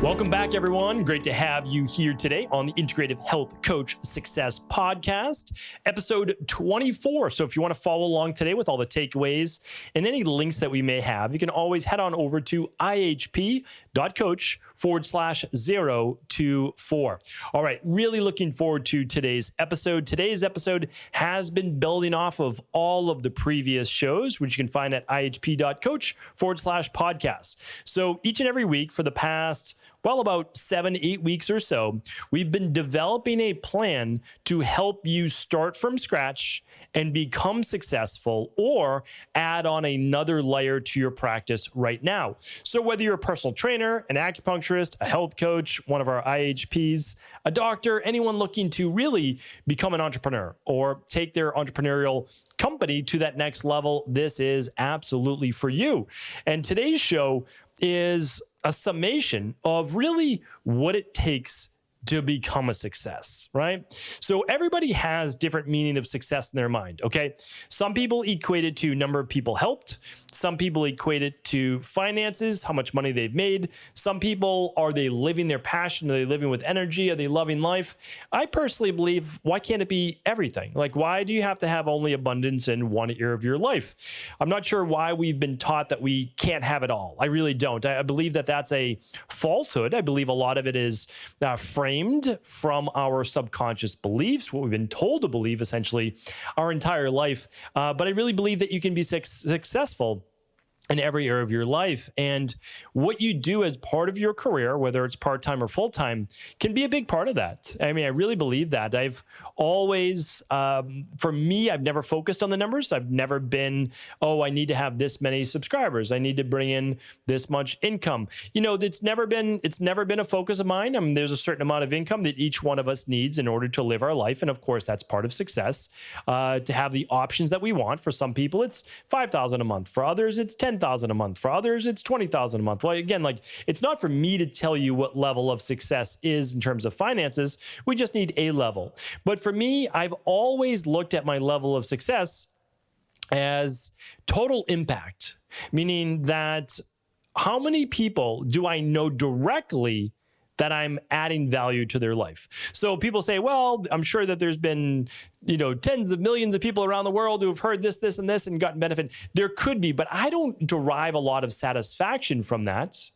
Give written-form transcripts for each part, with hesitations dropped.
Welcome back, everyone. Great to have you here today on the Integrative Health Coach Success Podcast, episode 24. So if you want to follow along today with all the takeaways and any links that we may have, you can always head on over to ihp.coach/024. All right, really looking forward to today's episode. Today's episode has been building off of all of the previous shows, which you can find at ihp.coach/podcast. So each and every week for the past, about 7-8 weeks or so, we've been developing a plan to help you start from scratch and become successful or add on another layer to your practice right now. So whether you're a personal trainer, an acupuncturist, a health coach, one of our IHPs, a doctor, anyone looking to really become an entrepreneur or take their entrepreneurial company to that next level, this is absolutely for you. And today's show is a summation of really what it takes to become a success, right? So everybody has different meaning of success in their mind, okay? Some people equate it to number of people helped. Some people equate it to finances, how much money they've made. Some people, are they living their passion? Are they living with energy? Are they loving life? I personally believe, why can't it be everything? Like, why do you have to have only abundance in one area of your life? I'm not sure why we've been taught that we can't have it all. I really don't. I believe that that's a falsehood. I believe a lot of it is framed from our subconscious beliefs, what we've been told to believe essentially our entire life. But I really believe that you can be successful in every area of your life. And what you do as part of your career, whether it's part-time or full-time, can be a big part of that. I mean, I really believe that. I've always, for me, I've never focused on the numbers. I've never been, I need to have this many subscribers. I need to bring in this much income. You know, it's never been a focus of mine. I mean, there's a certain amount of income that each one of us needs in order to live our life. And of course, that's part of success, to have the options that we want. For some people, it's $5,000 a month. For others, it's $10,000 a month. For others, it's $20,000 a month. Well, again, like, it's not for me to tell you what level of success is in terms of finances. We just need a level. But for me, I've always looked at my level of success as total impact, meaning that how many people do I know directly that I'm adding value to their life? So people say, well, I'm sure that there's been, tens of millions of people around the world who have heard this, this, and this and gotten benefit. There could be, but I don't derive a lot of satisfaction from that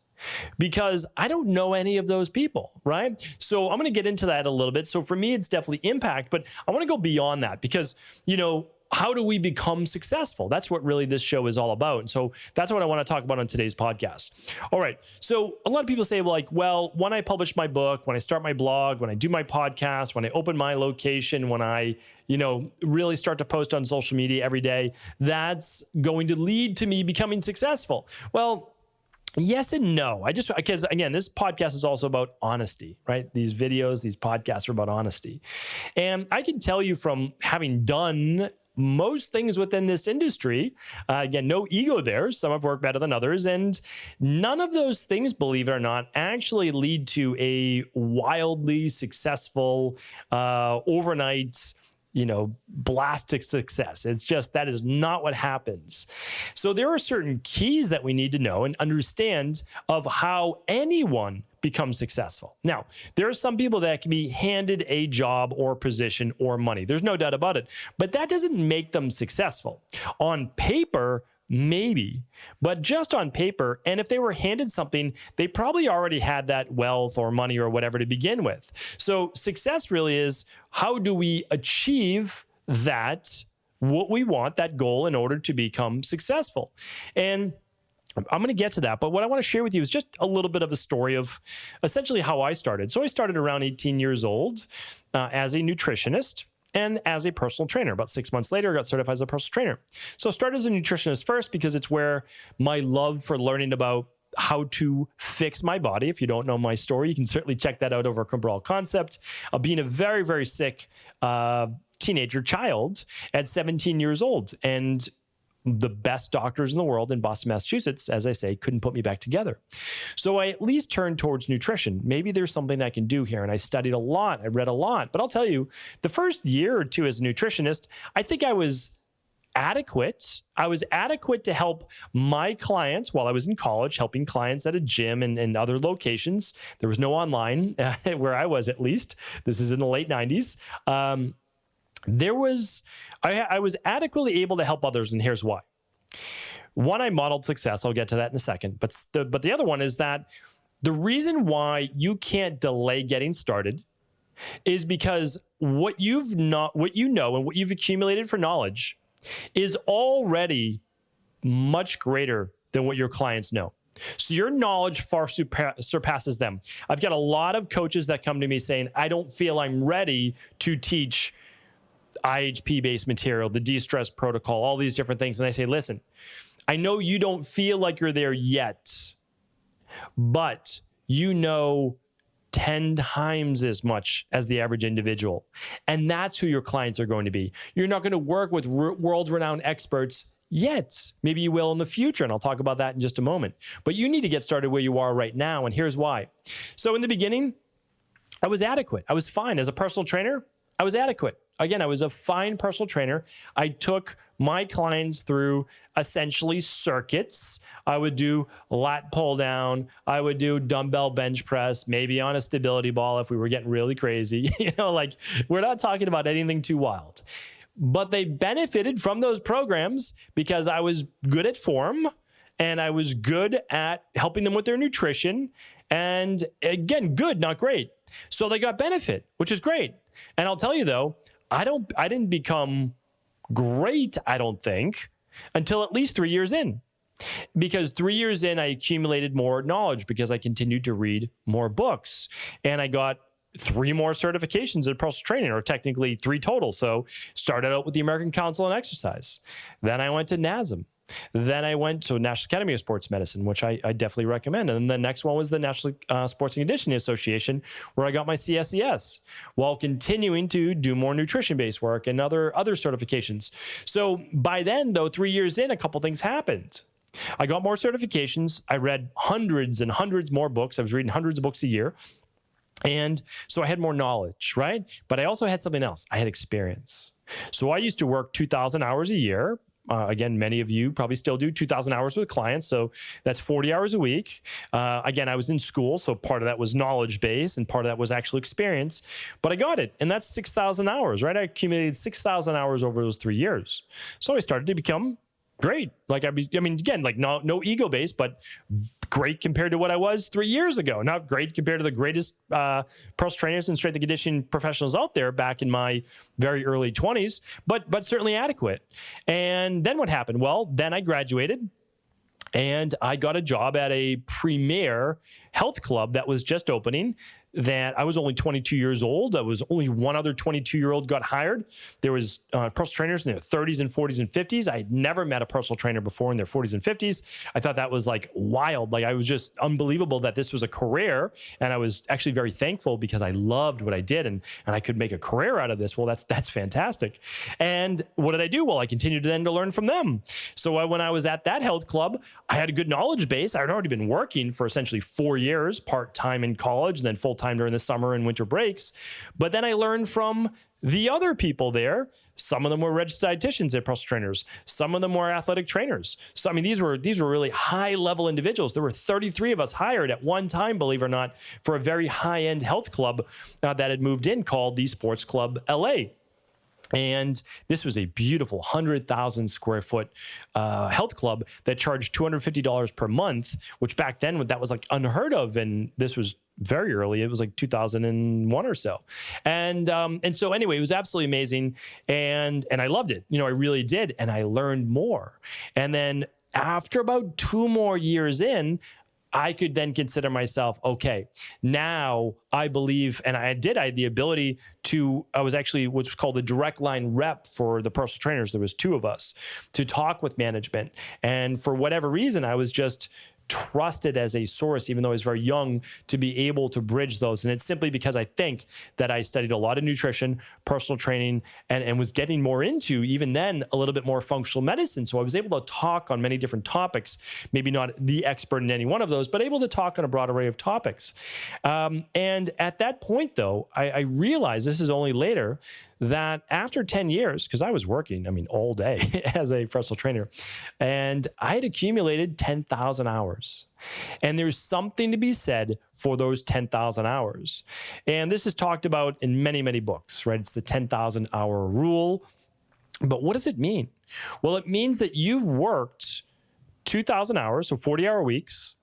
because I don't know any of those people, right? So I'm going to get into that a little bit. So for me, it's definitely impact, but I want to go beyond that because, how do we become successful? That's what really this show is all about. And so that's what I want to talk about on today's podcast. All right. So a lot of people say, when I publish my book, when I start my blog, when I do my podcast, when I open my location, when I, really start to post on social media every day, that's going to lead to me becoming successful. Well, yes and no. Because again, this podcast is also about honesty, right? These videos, these podcasts are about honesty. And I can tell you from having done most things within this industry, again, no ego there. Some have worked better than others. And none of those things, believe it or not, actually lead to a wildly successful, overnight, blastic success. It's just, that is not what happens. So there are certain keys that we need to know and understand of how anyone becomes successful. Now, there are some people that can be handed a job or position or money. There's no doubt about it, but that doesn't make them successful. On paper, maybe, but just on paper. And if they were handed something, they probably already had that wealth or money or whatever to begin with. So success really is, how do we achieve that, what we want, that goal, in order to become successful? And I'm going to get to that, but what I want to share with you is just a little bit of a story of essentially how I started. So I started around 18 years old as a nutritionist and as a personal trainer. About 6 months later, I got certified as a personal trainer. So I started as a nutritionist first because it's where my love for learning about how to fix my body. If you don't know my story, you can certainly check that out over Cabral Concept of being a very, very sick teenager child at 17 years old. And the best doctors in the world in Boston, Massachusetts, as I say, couldn't put me back together. So I at least turned towards nutrition. Maybe there's something I can do here. And I studied a lot. I read a lot. But I'll tell you, the first year or two as a nutritionist, I think I was adequate. I was adequate to help my clients while I was in college, helping clients at a gym and other locations. There was no online where I was, at least. This is in the late 90s. I was adequately able to help others, and here's why. One, I modeled success. I'll get to that in a second. But the other one is that the reason why you can't delay getting started is because what you know and what you've accumulated for knowledge is already much greater than what your clients know. So your knowledge far surpasses them. I've got a lot of coaches that come to me saying, I don't feel I'm ready to teach IHP-based material, the de-stress protocol, all these different things. And I say, listen, I know you don't feel like you're there yet, but you know 10 times as much as the average individual. And that's who your clients are going to be. You're not going to work with world-renowned experts yet. Maybe you will in the future, and I'll talk about that in just a moment. But you need to get started where you are right now, and here's why. So in the beginning, I was adequate. I was fine. As a personal trainer, I was adequate. Again, I was a fine personal trainer. I took my clients through essentially circuits. I would do lat pull down. I would do dumbbell bench press, maybe on a stability ball if we were getting really crazy. Like we're not talking about anything too wild. But they benefited from those programs because I was good at form and I was good at helping them with their nutrition. And again, good, not great. So they got benefit, which is great. And I'll tell you though, I didn't become great, I don't think, until at least 3 years in. Because 3 years in, I accumulated more knowledge because I continued to read more books. And I got 3 more certifications in personal training, or technically 3 total. So started out with the American Council on Exercise. Then I went to NASM. Then I went to National Academy of Sports Medicine, which I definitely recommend. And then the next one was the National Sports and Conditioning Association, where I got my CSES while continuing to do more nutrition-based work and other certifications. So by then, though, 3 years in, a couple things happened. I got more certifications. I read hundreds and hundreds more books. I was reading hundreds of books a year. And so I had more knowledge, right? But I also had something else. I had experience. So I used to work 2,000 hours a year. Again, many of you probably still do 2,000 hours with clients. So that's 40 hours a week. Again, I was in school. So part of that was knowledge base and part of that was actual experience. But I got it. And that's 6,000 hours, right? I accumulated 6,000 hours over those 3 years. So I started to become great. Like, I mean, again, like no ego base, but great compared to what I was 3 years ago. Not great compared to the greatest personal trainers and strength and conditioning professionals out there back in my very early 20s, but certainly adequate. And then what happened? Well, then I graduated and I got a job at a premier health club that was just opening. That I was only 22 years old. I was only one other 22-year-old got hired. There was personal trainers in their 30s and 40s and 50s. I had never met a personal trainer before in their 40s and 50s. I thought that was like wild. Like I was just unbelievable that this was a career. And I was actually very thankful because I loved what I did and I could make a career out of this. Well, that's fantastic. And what did I do? Well, I continued then to learn from them. So when I was at that health club, I had a good knowledge base. I had already been working for essentially 4 years, part-time in college and then full-time during the summer and winter breaks. But then I learned from the other people there. Some of them were registered dietitians and personal trainers. Some of them were athletic trainers. So, I mean, these were really high-level individuals. There were 33 of us hired at one time, believe it or not, for a very high-end health club that had moved in called the Sports Club LA. And this was a beautiful 100,000 square foot health club that charged $250 per month, which back then that was like unheard of. And this was very early. It was like 2001 or so. And so anyway, it was absolutely amazing. And I loved it. I really did. And I learned more. And then after about 2 more years in, I could then consider myself, okay, now I believe, and I had the ability to, I was actually what's called a direct line rep for the personal trainers. There was 2 of us to talk with management. And for whatever reason, I was just trusted as a source, even though I was very young, to be able to bridge those. And it's simply because I think that I studied a lot of nutrition, personal training, and was getting more into, even then, a little bit more functional medicine. So I was able to talk on many different topics, maybe not the expert in any one of those, but able to talk on a broad array of topics. And at that point, though, I realized, this is only later, that after 10 years, because I was working, all day as a personal trainer, and I had accumulated 10,000 hours. And there's something to be said for those 10,000 hours. And this is talked about in many, many books, right? It's the 10,000 hour rule. But what does it mean? Well, it means that you've worked 2,000 hours, so 40-hour weeks,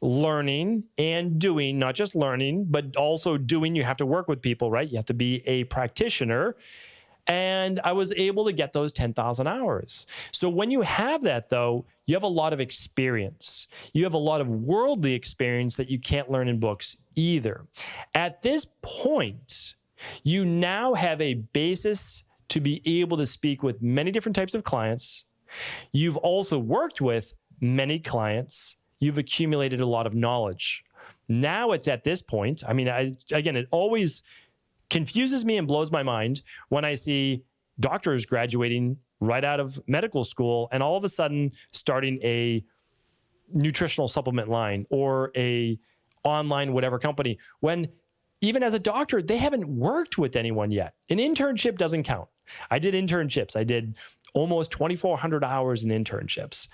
learning and doing, not just learning, but also doing. You have to work with people, right? You have to be a practitioner. And I was able to get those 10,000 hours. So when you have that, though, you have a lot of experience. You have a lot of worldly experience that you can't learn in books either. At this point, you now have a basis to be able to speak with many different types of clients. You've also worked with many clients. You've accumulated a lot of knowledge. Now it's at this point, again, it always confuses me and blows my mind when I see doctors graduating right out of medical school and all of a sudden starting a nutritional supplement line or a online whatever company, when even as a doctor, they haven't worked with anyone yet. An internship doesn't count. I did internships. I did almost 2,400 hours in internships.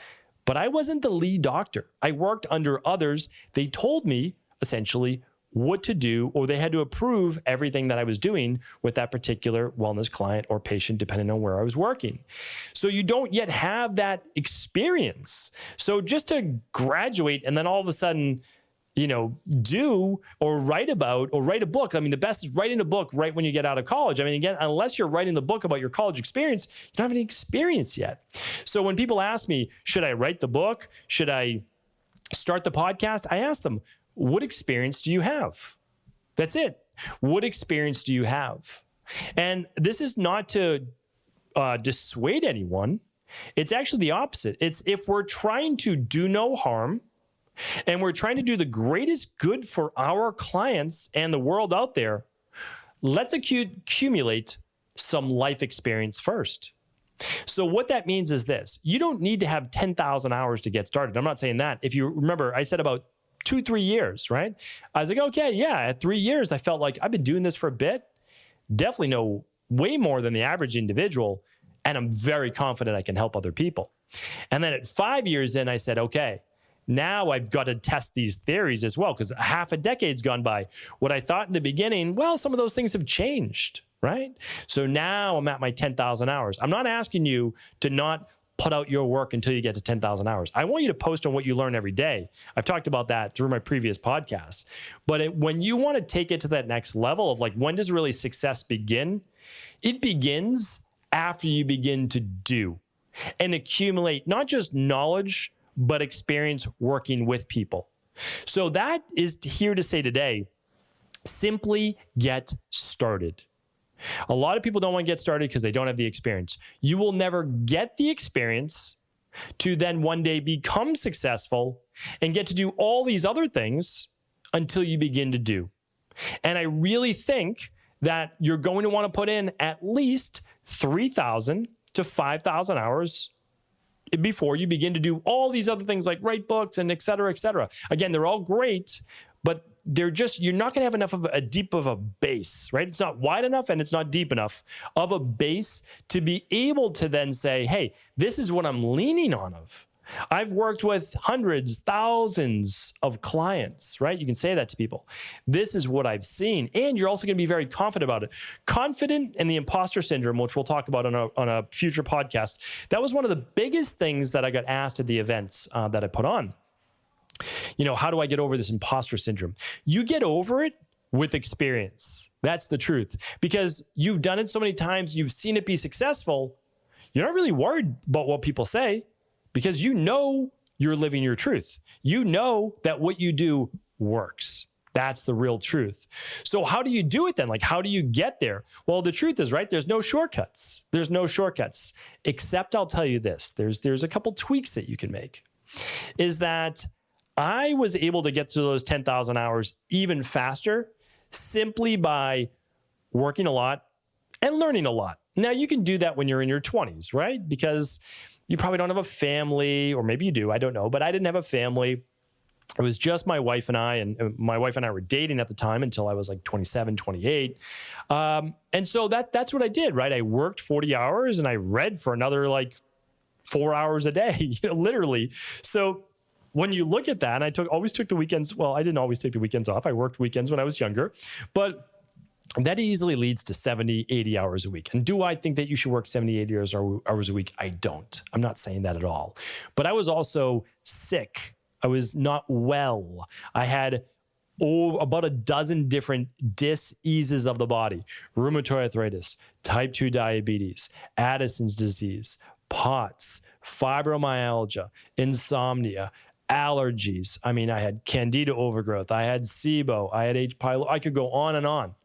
But I wasn't the lead doctor. I worked under others. They told me essentially what to do, or they had to approve everything that I was doing with that particular wellness client or patient, depending on where I was working. So you don't yet have that experience. So just to graduate and then all of a sudden, do or write about or write a book. The best is writing a book right when you get out of college. Again, unless you're writing the book about your college experience, you don't have any experience yet. So when people ask me, should I write the book? Should I start the podcast? I ask them, what experience do you have? That's it. What experience do you have? And this is not to dissuade anyone. It's actually the opposite. It's if we're trying to do no harm, and we're trying to do the greatest good for our clients and the world out there, let's accumulate some life experience first. So what that means is this. You don't need to have 10,000 hours to get started. I'm not saying that. If you remember, I said about 2-3 years, right? I was like, okay, yeah, at 3 years, I felt like I've been doing this for a bit. Definitely know way more than the average individual. And I'm very confident I can help other people. And then at 5 years in, I said, okay, now I've got to test these theories as well, because half a decade's gone by. What I thought in the beginning, well, some of those things have changed, right? So now I'm at my 10,000 hours. I'm not asking you to not put out your work until you get to 10,000 hours. I want you to post on what you learn every day. I've talked about that through my previous podcasts. But when you want to take it to that next level of when does really success begin? It begins after you begin to do and accumulate not just knowledge, but experience working with people. So that is here to say today, simply get started. A lot of people don't want to get started because they don't have the experience. You will never get the experience to then one day become successful and get to do all these other things until you begin to do. And I really think that you're going to want to put in at least 3,000 to 5,000 hours before you begin to do all these other things like write books and et cetera, et cetera. Again, they're all great, but you're not going to have enough of a deep of a base, right? It's not wide enough and it's not deep enough of a base to be able to then say, hey, this is what I'm leaning on of. I've worked with hundreds, thousands of clients, right? You can say that to people. This is what I've seen. And you're also going to be very confident about it. Confident in the imposter syndrome, which we'll talk about on a future podcast. That was one of the biggest things that I got asked at the events that I put on. How do I get over this imposter syndrome? You get over it with experience. That's the truth. Because you've done it so many times, you've seen it be successful. You're not really worried about what people say because you're living your truth. You know that what you do works. That's the real truth. So how do you do it then? How do you get there? Well, the truth is, right, there's no shortcuts. There's no shortcuts, except I'll tell you this. There's a couple tweaks that you can make. Is that I was able to get to those 10,000 hours even faster simply by working a lot and learning a lot. Now, you can do that when you're in your 20s, right? Because you probably don't have a family, or maybe you do, I don't know, but I didn't have a family. It was just my wife and I, and my wife and I were dating at the time until I was like 27, 28. And so that's what I did, right? I worked 40 hours and I read for another like 4 hours a day, literally. So when you look at that, and I always took the weekends. Well, I didn't always take the weekends off. I worked weekends when I was younger, but that easily leads to 70, 80 hours a week. And do I think that you should work 70, 80 hours a week? I don't. I'm not saying that at all. But I was also sick. I was not well. I had about a dozen different diseases of the body: rheumatoid arthritis, type 2 diabetes, Addison's disease, POTS, fibromyalgia, insomnia, allergies. I mean, I had candida overgrowth. I had SIBO. I had H. pylori. I could go on and on.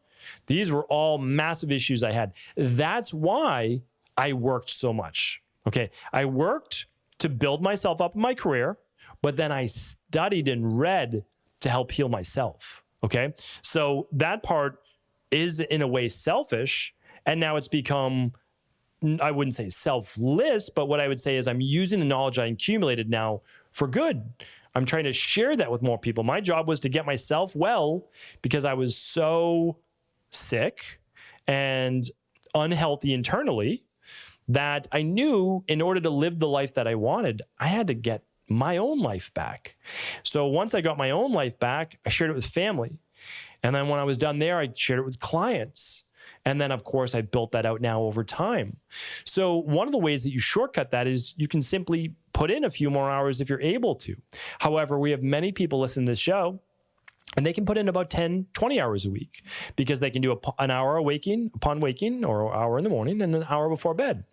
These were all massive issues I had. That's why I worked so much. Okay. I worked to build myself up in my career, but then I studied and read to help heal myself. Okay. So that part is in a way selfish. And now it's become, I wouldn't say selfless, but what I would say is I'm using the knowledge I accumulated now for good. I'm trying to share that with more people. My job was to get myself well because I was so sick and unhealthy internally that I knew in order to live the life that I wanted, I had to get my own life back. So once I got my own life back, I shared it with family. And then when I was done there, I shared it with clients. And then, of course, I built that out now over time. So one of the ways that you shortcut that is you can simply put in a few more hours if you're able to. However, we have many people listening to this show, and they can put in about 10, 20 hours a week because they can do an hour upon waking, or an hour in the morning and an hour before bed.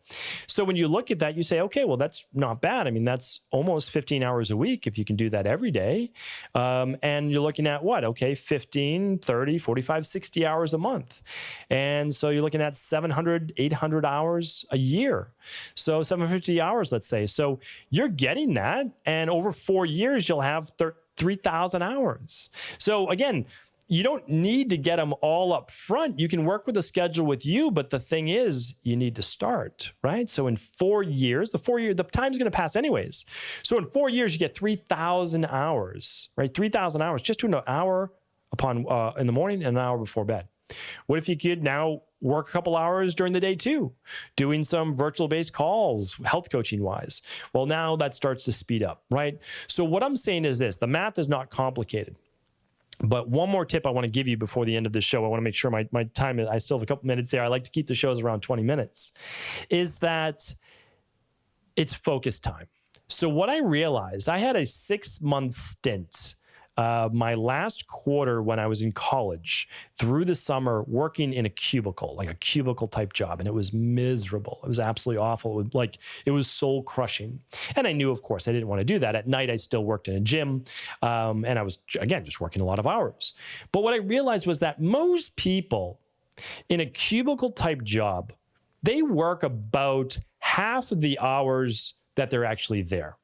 So when you look at that, you say, okay, well, that's not bad. I mean, that's almost 15 hours a week if you can do that every day. And you're looking at what? Okay, 15, 30, 45, 60 hours a month. And so you're looking at 700, 800 hours a year. So 750 hours, let's say. So you're getting that. And over 4 years, you'll have 3,000 hours. So again, you don't need to get them all up front. You can work with a schedule with you, but the thing is, you need to start, right? So in 4 years, the time's going to pass anyways. So in 4 years, you get 3,000 hours, right? 3,000 hours, just doing an hour in the morning and an hour before bed. What if you could now work a couple hours during the day too, doing some virtual-based calls, health coaching-wise? Well, now that starts to speed up, right? So what I'm saying is this: the math is not complicated. But one more tip I want to give you before the end of the show, I want to make sure my time is, I still have a couple minutes here. I like to keep the shows around 20 minutes, is that it's focus time. So what I realized, I had a 6-month stint my last quarter when I was in college through the summer working in a cubicle, like a cubicle type job. And it was miserable. It was absolutely awful. It was soul crushing. And I knew, of course, I didn't want to do that. At night, I still worked in a gym. And I was, again, just working a lot of hours. But what I realized was that most people in a cubicle type job, they work about half of the hours that they're actually there.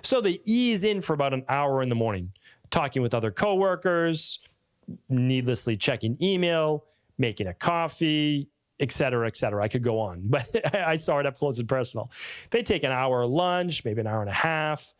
So they ease in for about an hour in the morning, talking with other coworkers, needlessly checking email, making a coffee, et cetera, et cetera. I could go on, but I saw it up close and personal. They take an hour lunch, maybe an hour and a half,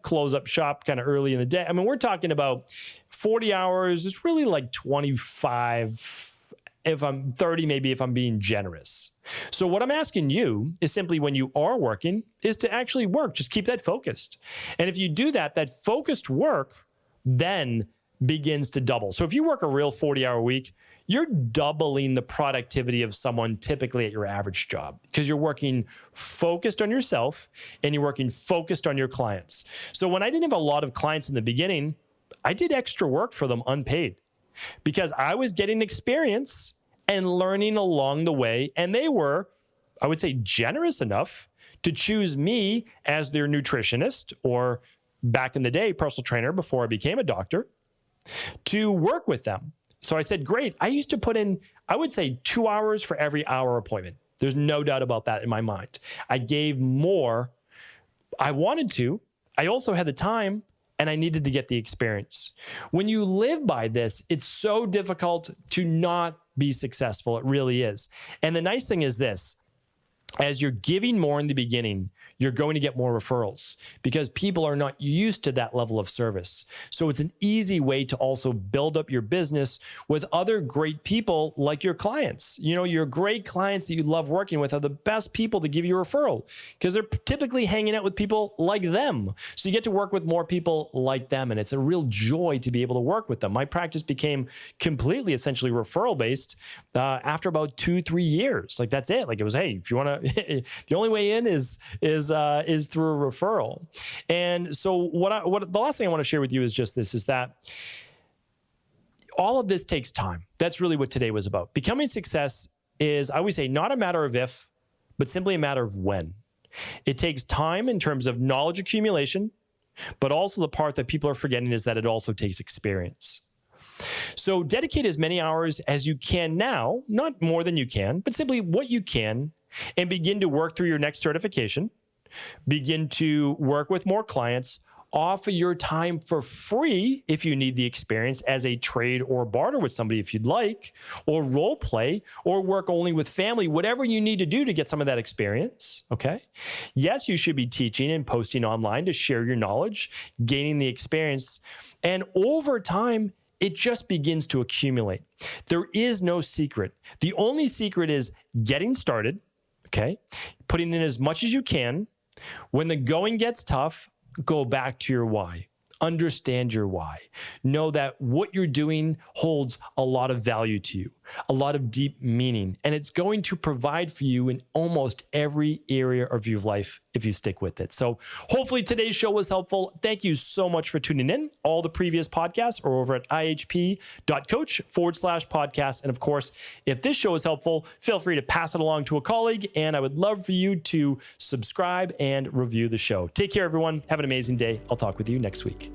close up shop kind of early in the day. I mean, we're talking about 40 hours. It's really like 25, if I'm 30, maybe if I'm being generous. So what I'm asking you is simply, when you are working, is to actually work. Just keep that focused. And if you do that, that focused work then begins to double. So if you work a real 40-hour week, you're doubling the productivity of someone typically at your average job, because you're working focused on yourself and you're working focused on your clients. So when I didn't have a lot of clients in the beginning, I did extra work for them unpaid, because I was getting experience and learning along the way. And they were, I would say, generous enough to choose me as their nutritionist, or back in the day, personal trainer before I became a doctor, to work with them. So I said, great. I used to put in, I would say, 2 hours for every hour appointment. There's no doubt about that in my mind. I gave more. I wanted to. I also had the time, and I needed to get the experience. When you live by this, it's so difficult to not be successful. It really is. And the nice thing is this, as you're giving more in the beginning, you're going to get more referrals because people are not used to that level of service. So it's an easy way to also build up your business with other great people like your clients. You know, your great clients that you love working with are the best people to give you a referral because they're typically hanging out with people like them. So you get to work with more people like them, and it's a real joy to be able to work with them. My practice became completely essentially referral based after about 2-3 years. Like that's it. Like it was, hey, if you want to, the only way in is through a referral. And so what the last thing I want to share with you is just this, is that all of this takes time. That's really what today was about. Becoming success is, I always say, not a matter of if, but simply a matter of when. It takes time in terms of knowledge accumulation, but also the part that people are forgetting is that it also takes experience. So dedicate as many hours as you can now, not more than you can, but simply what you can, and begin to work through your next certification. Begin to work with more clients, offer your time for free if you need the experience as a trade or barter with somebody if you'd like, or role play, or work only with family, whatever you need to do to get some of that experience, okay? Yes, you should be teaching and posting online to share your knowledge, gaining the experience, and over time, it just begins to accumulate. There is no secret. The only secret is getting started, okay? Putting in as much as you can. When the going gets tough, go back to your why. Understand your why. Know that what you're doing holds a lot of value to you, a lot of deep meaning, and it's going to provide for you in almost every area of your life if you stick with it. So hopefully today's show was helpful. Thank you so much for tuning in. All the previous podcasts are over at ihp.coach/podcast. And of course, if this show is helpful, feel free to pass it along to a colleague, and I would love for you to subscribe and review the show. Take care, everyone. Have an amazing day. I'll talk with you next week.